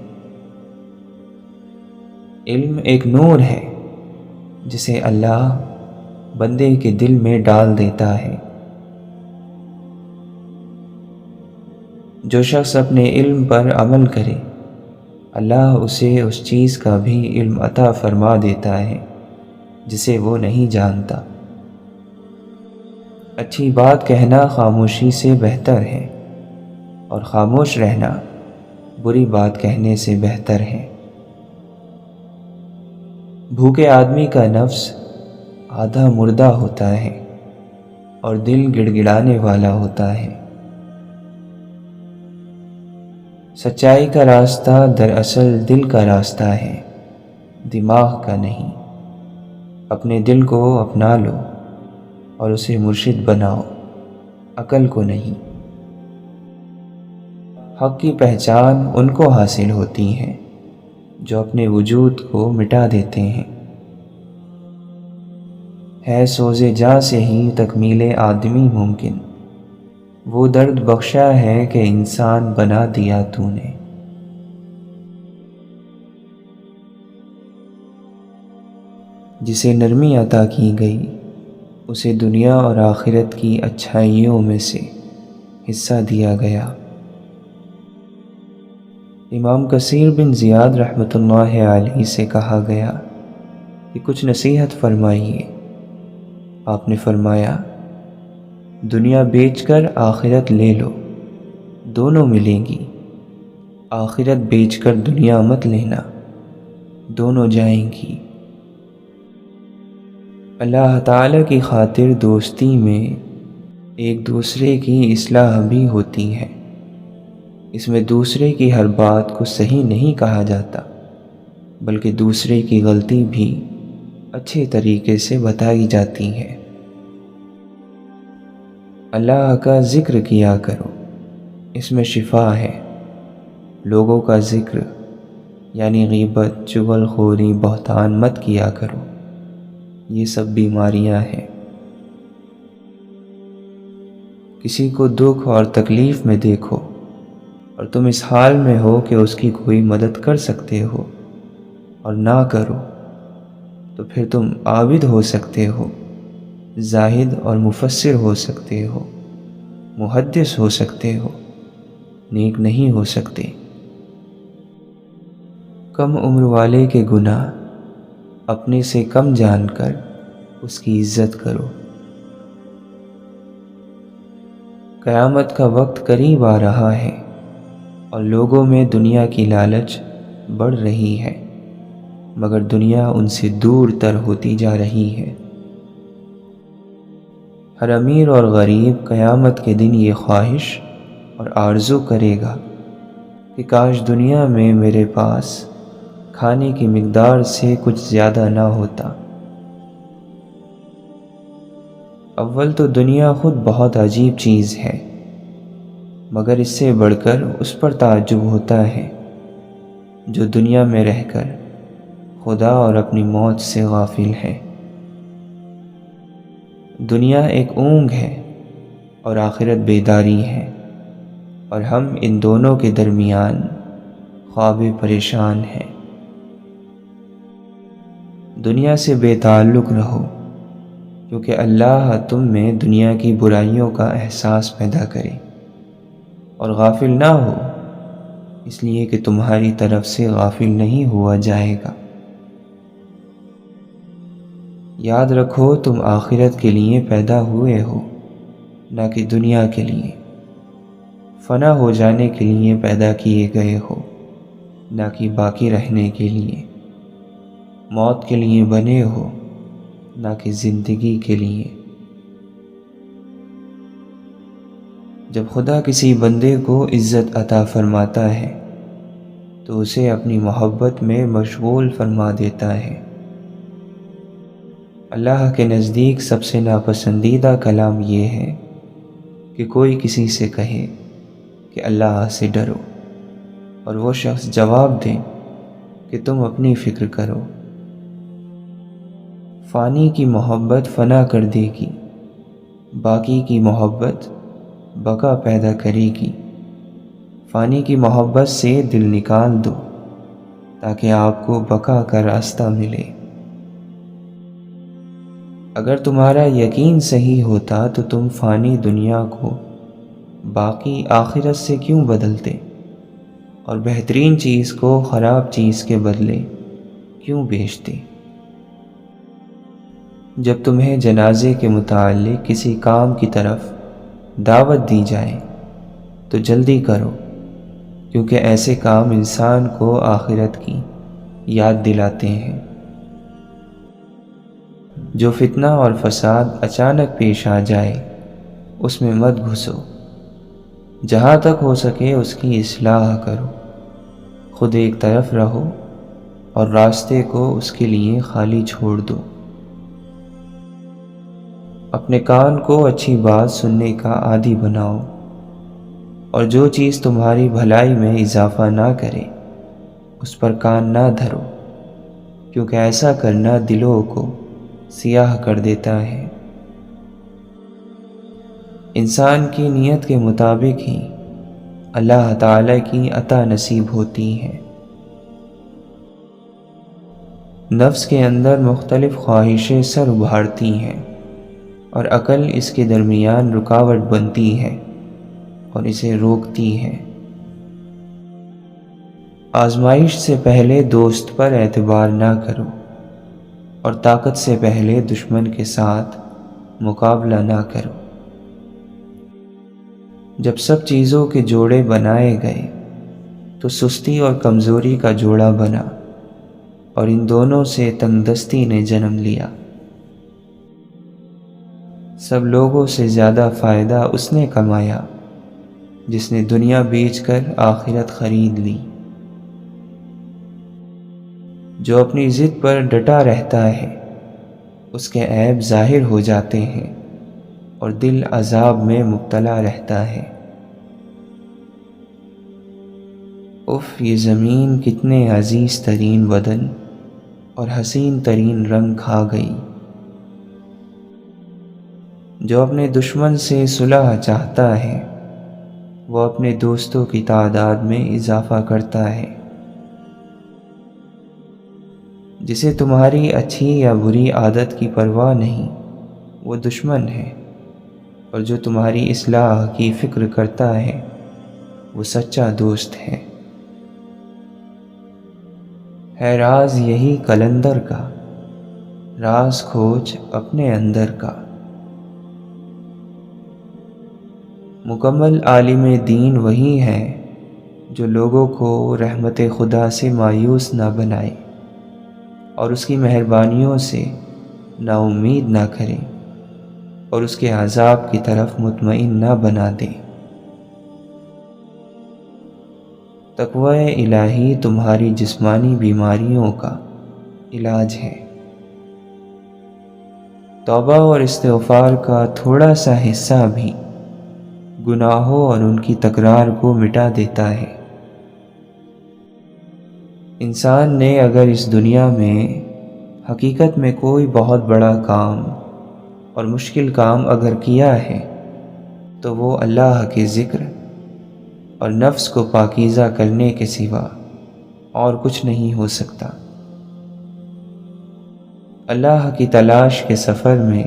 علم ایک نور ہے جسے اللہ بندے کے دل میں ڈال دیتا ہے۔ جو شخص اپنے علم پر عمل کرے اللہ اسے اس چیز کا بھی علم عطا فرما دیتا ہے جسے وہ نہیں جانتا۔ اچھی بات کہنا خاموشی سے بہتر ہے اور خاموش رہنا بری بات کہنے سے بہتر ہے۔ بھوکے آدمی کا نفس آدھا مردہ ہوتا ہے اور دل گڑ گڑانے والا ہوتا ہے۔ سچائی کا راستہ دراصل دل کا راستہ ہے، دماغ کا نہیں۔ اپنے دل کو اپنا لو اور اسے مرشد بناؤ، عقل کو نہیں۔ حق کی پہچان ان کو حاصل ہوتی ہے جو اپنے وجود کو مٹا دیتے ہیں۔ ہے سوز جاں سے ہی تکمیل آدمی ممکن، وہ درد بخشا ہے کہ انسان بنا دیا تو نے۔ جسے نرمی عطا کی گئی اسے دنیا اور آخرت کی اچھائیوں میں سے حصہ دیا گیا۔ امام کثیر بن زیاد رحمۃ اللہ علیہ سے کہا گیا کہ کچھ نصیحت فرمائیے۔ آپ نے فرمایا، دنیا بیچ کر آخرت لے لو، دونوں ملیں گی۔ آخرت بیچ کر دنیا مت لینا، دونوں جائیں گی۔ اللہ تعالیٰ کی خاطر دوستی میں ایک دوسرے کی اصلاح بھی ہوتی ہے۔ اس میں دوسرے کی ہر بات کو صحیح نہیں کہا جاتا، بلکہ دوسرے کی غلطی بھی اچھے طریقے سے بتائی جاتی ہے۔ اللہ کا ذکر کیا کرو، اس میں شفا ہے۔ لوگوں کا ذکر یعنی غیبت، چغل خوری، بہتان مت کیا کرو، یہ سب بیماریاں ہیں۔ کسی کو دکھ اور تکلیف میں دیکھو اور تم اس حال میں ہو کہ اس کی کوئی مدد کر سکتے ہو اور نہ کرو، تو پھر تم عابد ہو سکتے ہو، زاہد اور مفسر ہو سکتے ہو، محدث ہو سکتے ہو، نیک نہیں ہو سکتے۔ کم عمر والے کے گناہ اپنے سے کم جان کر اس کی عزت کرو۔ قیامت کا وقت قریب آ رہا ہے اور لوگوں میں دنیا کی لالچ بڑھ رہی ہے، مگر دنیا ان سے دور تر ہوتی جا رہی ہے۔ ہر امیر اور غریب قیامت کے دن یہ خواہش اور آرزو کرے گا کہ کاش دنیا میں میرے پاس کھانے کی مقدار سے کچھ زیادہ نہ ہوتا۔ اول تو دنیا خود بہت عجیب چیز ہے، مگر اس سے بڑھ کر اس پر تعجب ہوتا ہے جو دنیا میں رہ کر خدا اور اپنی موت سے غافل ہے۔ دنیا ایک اونگ ہے اور آخرت بیداری ہے، اور ہم ان دونوں کے درمیان خواب پریشان ہیں۔ دنیا سے بے تعلق رہو، کیونکہ اللہ تم میں دنیا کی برائیوں کا احساس پیدا کرے، اور غافل نہ ہو اس لیے کہ تمہاری طرف سے غافل نہیں ہوا جائے گا۔ یاد رکھو تم آخرت کے لیے پیدا ہوئے ہو، نہ کہ دنیا کے لیے۔ فنا ہو جانے کے لیے پیدا کیے گئے ہو، نہ کہ باقی رہنے کے لیے۔ موت کے لیے بنے ہو، نہ کہ زندگی کے لیے۔ جب خدا کسی بندے کو عزت عطا فرماتا ہے تو اسے اپنی محبت میں مشغول فرما دیتا ہے۔ اللہ کے نزدیک سب سے ناپسندیدہ کلام یہ ہے کہ کوئی کسی سے کہے کہ اللہ سے ڈرو، اور وہ شخص جواب دے کہ تم اپنی فکر کرو۔ فانی کی محبت فنا کر دے گی، باقی کی محبت بقا پیدا کرے گی۔ فانی کی محبت سے دل نکال دو تاکہ آپ کو بقا کا راستہ ملے۔ اگر تمہارا یقین صحیح ہوتا تو تم فانی دنیا کو باقی آخرت سے کیوں بدلتے اور بہترین چیز کو خراب چیز کے بدلے کیوں بیچتے؟ جب تمہیں جنازے کے متعلق کسی کام کی طرف دعوت دی جائے تو جلدی کرو، کیونکہ ایسے کام انسان کو آخرت کی یاد دلاتے ہیں۔ جو فتنہ اور فساد اچانک پیش آ جائے اس میں مت گھسو، جہاں تک ہو سکے اس کی اصلاح کرو، خود ایک طرف رہو اور راستے کو اس کے لیے خالی چھوڑ دو۔ اپنے کان کو اچھی بات سننے کا عادی بناؤ، اور جو چیز تمہاری بھلائی میں اضافہ نہ کرے اس پر کان نہ دھرو، کیونکہ ایسا کرنا دلوں کو سیاہ کر دیتا ہے۔ انسان کی نیت کے مطابق ہی اللہ تعالیٰ کی عطا نصیب ہوتی ہے۔ نفس کے اندر مختلف خواہشیں سر ابھارتی ہیں اور عقل اس کے درمیان رکاوٹ بنتی ہے اور اسے روکتی ہے۔ آزمائش سے پہلے دوست پر اعتبار نہ کرو، اور طاقت سے پہلے دشمن کے ساتھ مقابلہ نہ کرو۔ جب سب چیزوں کے جوڑے بنائے گئے تو سستی اور کمزوری کا جوڑا بنا، اور ان دونوں سے تنگ دستی نے جنم لیا۔ سب لوگوں سے زیادہ فائدہ اس نے کمایا جس نے دنیا بیچ کر آخرت خرید لی۔ جو اپنی ضد پر ڈٹا رہتا ہے اس کے عیب ظاہر ہو جاتے ہیں اور دل عذاب میں مبتلا رہتا ہے۔ اف، یہ زمین کتنے عزیز ترین بدن اور حسین ترین رنگ کھا گئی۔ جو اپنے دشمن سے صلح چاہتا ہے وہ اپنے دوستوں کی تعداد میں اضافہ کرتا ہے۔ جسے تمہاری اچھی یا بری عادت کی پرواہ نہیں وہ دشمن ہے، اور جو تمہاری اصلاح کی فکر کرتا ہے وہ سچا دوست ہے۔ ہے راز یہی قلندر کا، راز کھوج اپنے اندر کا۔ مکمل عالم دین وہی ہے جو لوگوں کو رحمت خدا سے مایوس نہ بنائے اور اس کی مہربانیوں سے نا امید نہ کرے اور اس کے عذاب کی طرف مطمئن نہ بنا دے۔ تقوی الہی تمہاری جسمانی بیماریوں کا علاج ہے۔ توبہ اور استغفار کا تھوڑا سا حصہ بھی گناہوں اور ان کی تکرار کو مٹا دیتا ہے۔ انسان نے اگر اس دنیا میں حقیقت میں کوئی بہت بڑا کام اور مشکل کام اگر کیا ہے تو وہ اللہ کے ذکر اور نفس کو پاکیزہ کرنے کے سوا اور کچھ نہیں ہو سکتا۔ اللہ کی تلاش کے سفر میں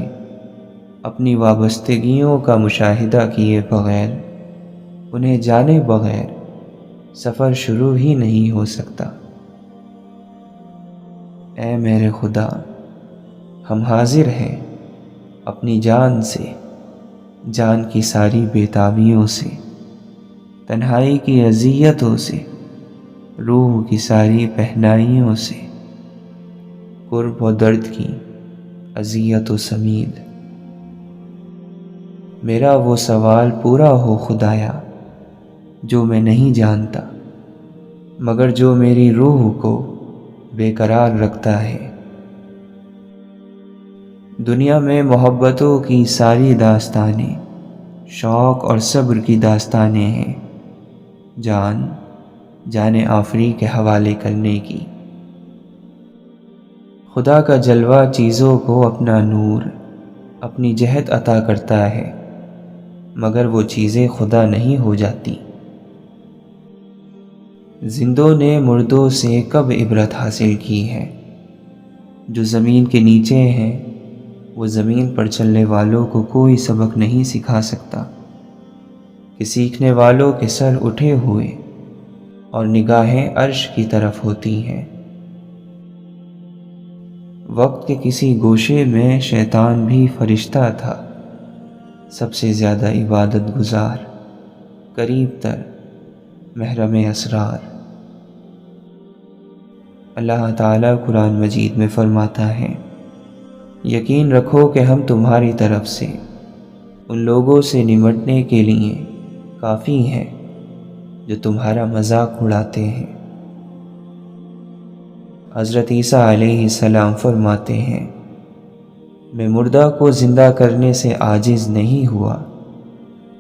اپنی وابستگیوں کا مشاہدہ کیے بغیر، انہیں جانے بغیر سفر شروع ہی نہیں ہو سکتا۔ اے میرے خدا، ہم حاضر ہیں اپنی جان سے، جان کی ساری بےتابیوں سے، تنہائی کی اذیتوں سے، روح کی ساری پہنائیوں سے، قرب و درد کی اذیت و سمید۔ میرا وہ سوال پورا ہو خدایا جو میں نہیں جانتا، مگر جو میری روح کو بے قرار رکھتا ہے۔ دنیا میں محبتوں کی ساری داستانیں شوق اور صبر کی داستانیں ہیں، جان آفری کے حوالے کرنے کی۔ خدا کا جلوہ چیزوں کو اپنا نور، اپنی جہت عطا کرتا ہے، مگر وہ چیزیں خدا نہیں ہو جاتی۔ زندوں نے مردوں سے کب عبرت حاصل کی ہے؟ جو زمین کے نیچے ہیں وہ زمین پر چلنے والوں کو کوئی سبق نہیں سکھا سکتا، کہ سیکھنے والوں کے سر اٹھے ہوئے اور نگاہیں عرش کی طرف ہوتی ہیں۔ وقت کے کسی گوشے میں شیطان بھی فرشتہ تھا، سب سے زیادہ عبادت گزار، قریب تر، محرم اسرار۔ اللہ تعالیٰ قرآن مجید میں فرماتا ہے، یقین رکھو کہ ہم تمہاری طرف سے ان لوگوں سے نمٹنے کے لیے کافی ہیں جو تمہارا مذاق اڑاتے ہیں۔ حضرت عیسیٰ علیہ السلام فرماتے ہیں، میں مردہ کو زندہ کرنے سے عاجز نہیں ہوا،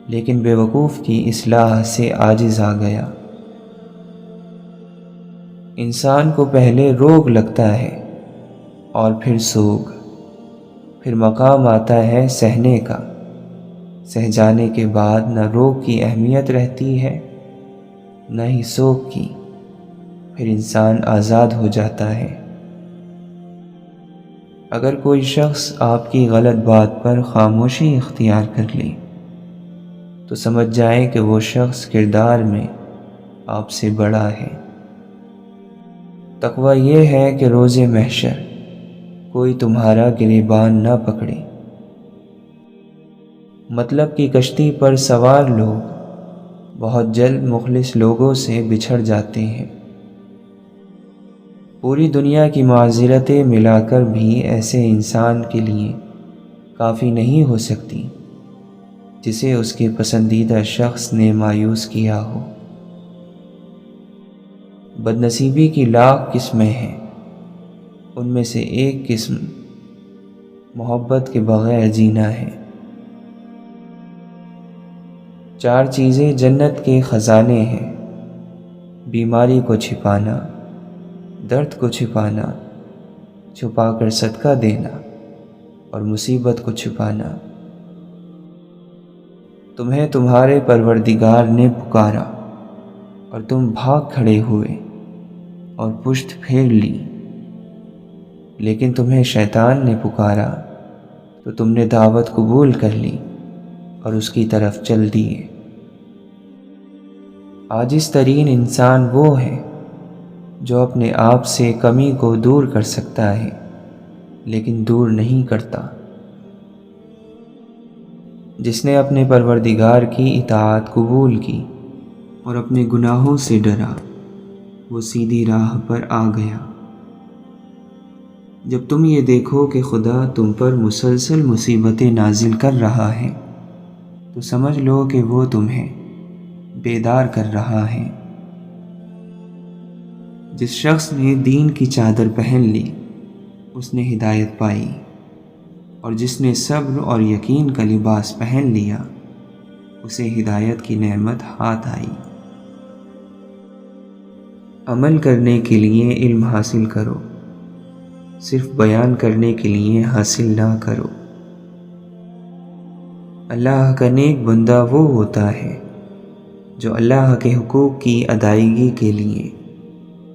لیکن بیوقوف کی اصلاح سے عاجز آ گیا۔ انسان کو پہلے روگ لگتا ہے اور پھر سوگ، پھر مقام آتا ہے سہنے کا۔ سہ جانے کے بعد نہ روگ کی اہمیت رہتی ہے نہ ہی سوگ کی، پھر انسان آزاد ہو جاتا ہے۔ اگر کوئی شخص آپ کی غلط بات پر خاموشی اختیار کر لے تو سمجھ جائیں کہ وہ شخص کردار میں آپ سے بڑا ہے۔ تقویٰ یہ ہے کہ روز محشر کوئی تمہارا گریبان نہ پکڑے۔ مطلب کی کشتی پر سوار لوگ بہت جلد مخلص لوگوں سے بچھڑ جاتے ہیں۔ پوری دنیا کی معذرتیں ملا کر بھی ایسے انسان کے لیے کافی نہیں ہو سکتی جسے اس کے پسندیدہ شخص نے مایوس کیا ہو۔ بدنصیبی کی لاکھ قسمیں ہیں، ان میں سے ایک قسم محبت کے بغیر جینا ہے۔ 4 چیزیں جنت کے خزانے ہیں: بیماری کو چھپانا، درد کو چھپانا، چھپا کر صدقہ دینا اور مصیبت کو چھپانا۔ تمہیں تمہارے پروردگار نے پکارا اور تم بھاگ کھڑے ہوئے اور پشت پھیر لی، لیکن تمہیں شیطان نے پکارا تو تم نے دعوت قبول کر لی اور اس کی طرف چل دیے۔ عاجز ترین انسان وہ ہے جو اپنے آپ سے کمی کو دور کر سکتا ہے لیکن دور نہیں کرتا۔ جس نے اپنے پروردگار کی اطاعت قبول کی اور اپنے گناہوں سے ڈرا، وہ سیدھی راہ پر آ گیا۔ جب تم یہ دیکھو کہ خدا تم پر مسلسل مصیبتیں نازل کر رہا ہے تو سمجھ لو کہ وہ تمہیں بیدار کر رہا ہے۔ جس شخص نے دین کی چادر پہن لی اس نے ہدایت پائی، اور جس نے صبر اور یقین کا لباس پہن لیا اسے ہدایت کی نعمت ہاتھ آئی۔ عمل کرنے کے لیے علم حاصل کرو، صرف بیان کرنے کے لیے حاصل نہ کرو۔ اللہ کا نیک بندہ وہ ہوتا ہے جو اللہ کے حقوق کی ادائیگی کے لیے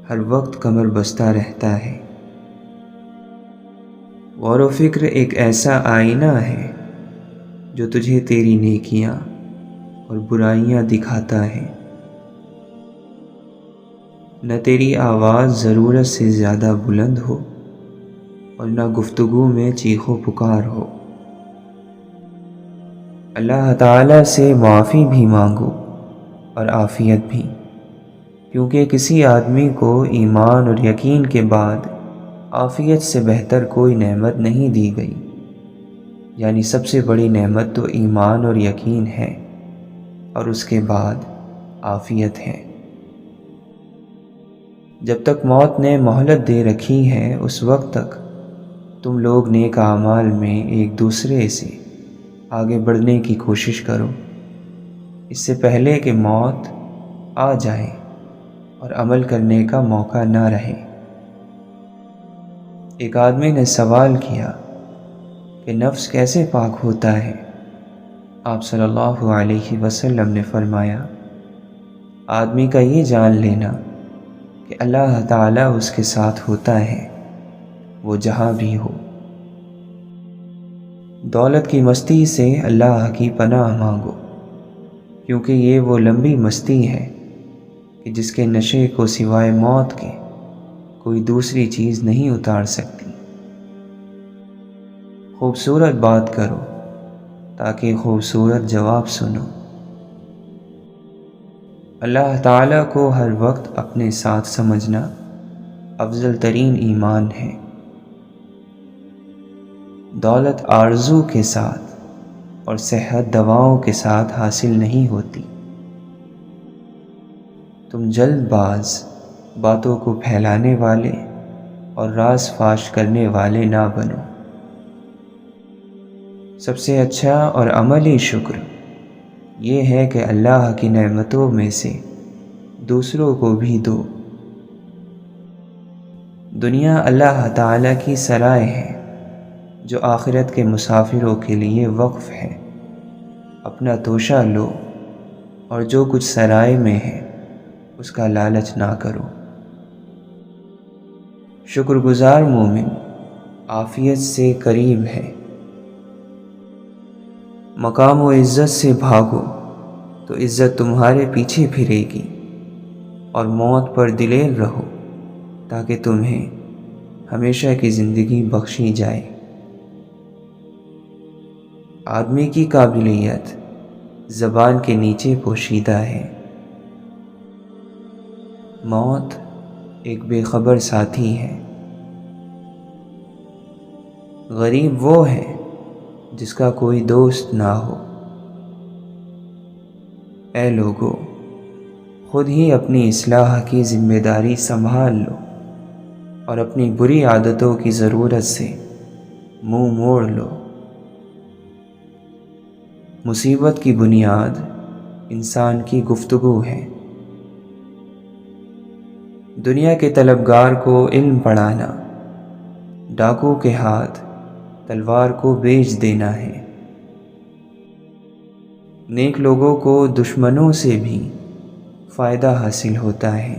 ہر وقت کمر بستہ رہتا ہے۔ غور و فکر ایک ایسا آئینہ ہے جو تجھے تیری نیکیاں اور برائیاں دکھاتا ہے۔ نہ تیری آواز ضرورت سے زیادہ بلند ہو اور نہ گفتگو میں چیخ و پکار ہو۔ اللہ تعالیٰ سے معافی بھی مانگو اور عافیت بھی، کیونکہ کسی آدمی کو ایمان اور یقین کے بعد عافیت سے بہتر کوئی نعمت نہیں دی گئی۔ یعنی سب سے بڑی نعمت تو ایمان اور یقین ہے اور اس کے بعد عافیت ہے۔ جب تک موت نے مہلت دے رکھی ہے اس وقت تک تم لوگ نیک اعمال میں ایک دوسرے سے آگے بڑھنے کی کوشش کرو، اس سے پہلے کہ موت آ جائے اور عمل کرنے کا موقع نہ رہے۔ ایک آدمی نے سوال کیا کہ نفس کیسے پاک ہوتا ہے؟ آپ صلی اللہ علیہ وسلم نے فرمایا، آدمی کا یہ جان لینا کہ اللہ تعالیٰ اس کے ساتھ ہوتا ہے، وہ جہاں بھی ہو۔ دولت کی مستی سے اللہ کی پناہ مانگو، کیونکہ یہ وہ لمبی مستی ہے کہ جس کے نشے کو سوائے موت کے کوئی دوسری چیز نہیں اتار سکتی۔ خوبصورت بات کرو تاکہ خوبصورت جواب سنو۔ اللہ تعالیٰ کو ہر وقت اپنے ساتھ سمجھنا افضل ترین ایمان ہے۔ دولت آرزو کے ساتھ اور صحت دواؤں کے ساتھ حاصل نہیں ہوتی۔ تم جلد باز، باتوں کو پھیلانے والے اور راز فاش کرنے والے نہ بنو۔ سب سے اچھا اور عملی شکر یہ ہے کہ اللہ کی نعمتوں میں سے دوسروں کو بھی دو۔ دنیا اللہ تعالیٰ کی سرائے ہے جو آخرت کے مسافروں کے لیے وقف ہے۔ اپنا توشہ لو اور جو کچھ سرائے میں ہے اس کا لالچ نہ کرو۔ شکر گزار مومن عافیت سے قریب ہے۔ مقام و عزت سے بھاگو تو عزت تمہارے پیچھے پھرے گی، اور موت پر دلیر رہو تاکہ تمہیں ہمیشہ کی زندگی بخشی جائے۔ آدمی کی قابلیت زبان کے نیچے پوشیدہ ہے۔ موت ایک بے خبر ساتھی ہے۔ غریب وہ ہے جس کا کوئی دوست نہ ہو۔ اے لوگو، خود ہی اپنی اصلاح کی ذمہ داری سنبھال لو اور اپنی بری عادتوں کی ضرورت سے منہ موڑ لو۔ مصیبت کی بنیاد انسان کی گفتگو ہے۔ دنیا کے طلبگار کو علم پڑھانا ڈاکو کے ہاتھ تلوار کو بیچ دینا ہے۔ نیک لوگوں کو دشمنوں سے بھی فائدہ حاصل ہوتا ہے۔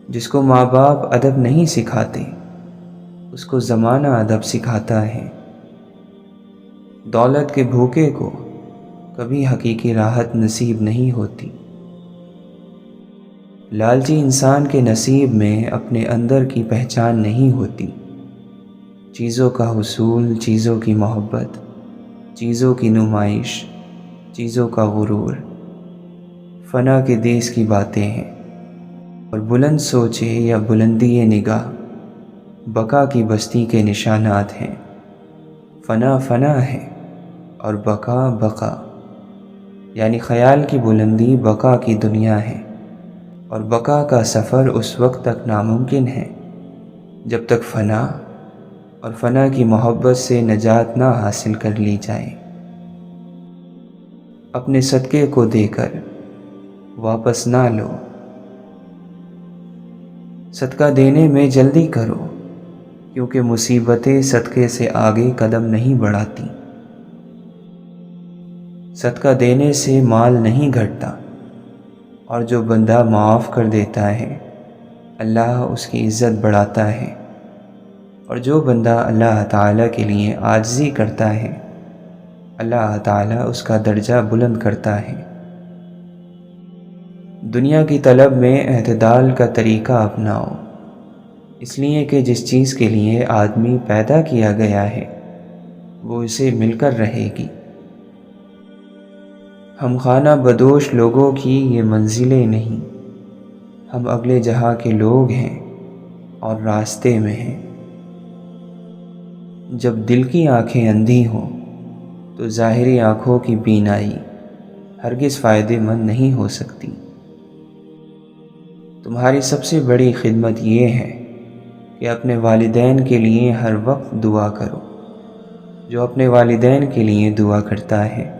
جس کو ماں باپ ادب نہیں سکھاتے اس کو زمانہ ادب سکھاتا ہے۔ دولت کے بھوکے کو کبھی حقیقی راحت نصیب نہیں ہوتی۔ لالچی انسان کے نصیب میں اپنے اندر کی پہچان نہیں ہوتی۔ چیزوں کا حصول، چیزوں کی محبت، چیزوں کی نمائش، چیزوں کا غرور فنا کے دیس کی باتیں ہیں، اور بلند سوچے یا بلندی نگاہ بقا کی بستی کے نشانات ہیں۔ فنا فنا ہے اور بقا بقا، یعنی خیال کی بلندی بقا کی دنیا ہے، اور بقا کا سفر اس وقت تک ناممکن ہے جب تک فنا اور فنا کی محبت سے نجات نہ حاصل کر لی جائے۔ اپنے صدقے کو دے کر واپس نہ لو۔ صدقہ دینے میں جلدی کرو کیونکہ مصیبتیں صدقے سے آگے قدم نہیں بڑھاتی۔ صدقہ دینے سے مال نہیں گھٹتا، اور جو بندہ معاف کر دیتا ہے اللہ اس کی عزت بڑھاتا ہے، اور جو بندہ اللہ تعالیٰ کے لیے عاجزی کرتا ہے اللہ تعالیٰ اس کا درجہ بلند کرتا ہے۔ دنیا کی طلب میں اعتدال کا طریقہ اپناؤ، اس لیے کہ جس چیز کے لیے آدمی پیدا کیا گیا ہے وہ اسے مل کر رہے گی۔ ہم خانہ بدوش لوگوں کی یہ منزلیں نہیں، ہم اگلے جہاں کے لوگ ہیں اور راستے میں ہیں۔ جب دل کی آنکھیں اندھی ہوں تو ظاہری آنکھوں کی بینائی ہرگز فائدہ مند نہیں ہو سکتی۔ تمہاری سب سے بڑی خدمت یہ ہے کہ اپنے والدین کے لیے ہر وقت دعا کرو۔ جو اپنے والدین کے لیے دعا کرتا ہے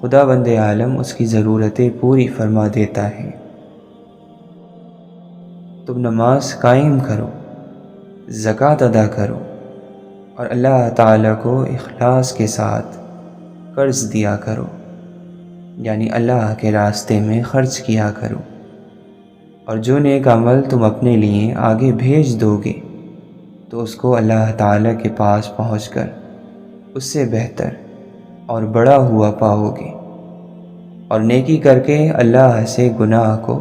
خدا بند عالم اس کی ضرورتیں پوری فرما دیتا ہے۔ تم نماز قائم کرو، زکوٰۃ ادا کرو، اور اللہ تعالیٰ کو اخلاص کے ساتھ قرض دیا کرو، یعنی اللہ کے راستے میں خرچ کیا کرو۔ اور جو نیک عمل تم اپنے لیے آگے بھیج دو گے تو اس کو اللہ تعالیٰ کے پاس پہنچ کر اس سے بہتر اور بڑا ہوا پاؤ گے، اور نیکی کر کے اللہ سے گناہ کو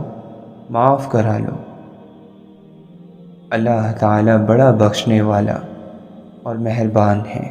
معاف کرا لو۔ اللہ تعالیٰ بڑا بخشنے والا اور مہربان ہے۔